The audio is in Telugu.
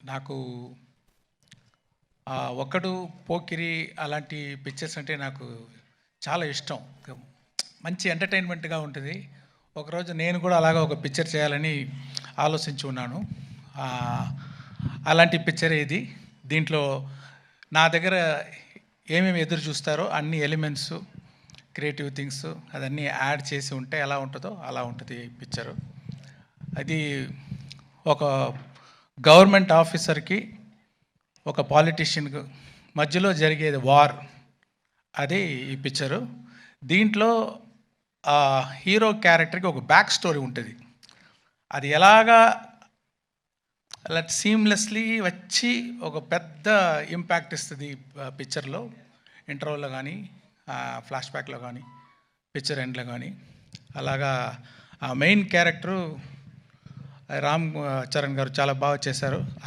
నాకు 'ఒక్కడు', 'పోకిరి' అలాంటి పిక్చర్స్ అంటే నాకు చాలా ఇష్టం. మంచి ఎంటర్‌టైన్‌మెంట్‌గా ఉంటది. ఒకరోజు నేను కూడా అలాగా ఒక పిక్చర్ చేయాలని ఆలోచించి ఉన్నాను. అలాంటి పిక్చరే ఇది. దీంట్లో నా దగ్గర ఏమేమి ఎదురు చూస్తారో అన్ని ఎలిమెంట్స్, క్రియేటివ్ థింగ్స్ అదన్నీ యాడ్ చేసి ఉంటే ఎలా ఉంటుందో అలా ఉంటుంది పిక్చరు. అది ఒక గవర్నమెంట్ ఆఫీసర్కి ఒక పాలిటీషియన్కు మధ్యలో జరిగేది వార్, అది ఈ పిక్చరు. దీంట్లో హీరో క్యారెక్టర్కి ఒక బ్యాక్ స్టోరీ ఉంటుంది. అది ఎలాగా అలా సీమ్లెస్లీ వచ్చి ఒక పెద్ద ఇంపాక్ట్ ఇస్తుంది పిక్చర్లో. ఇంటర్వల్లో కానీ, ఫ్లాష్ బ్యాక్లో కానీ, పిక్చర్ ఎండ్లో కానీ. అలాగా ఆ మెయిన్ క్యారెక్టరు రామ్ చరణ్ గారు చాలా బాగా చేశారు.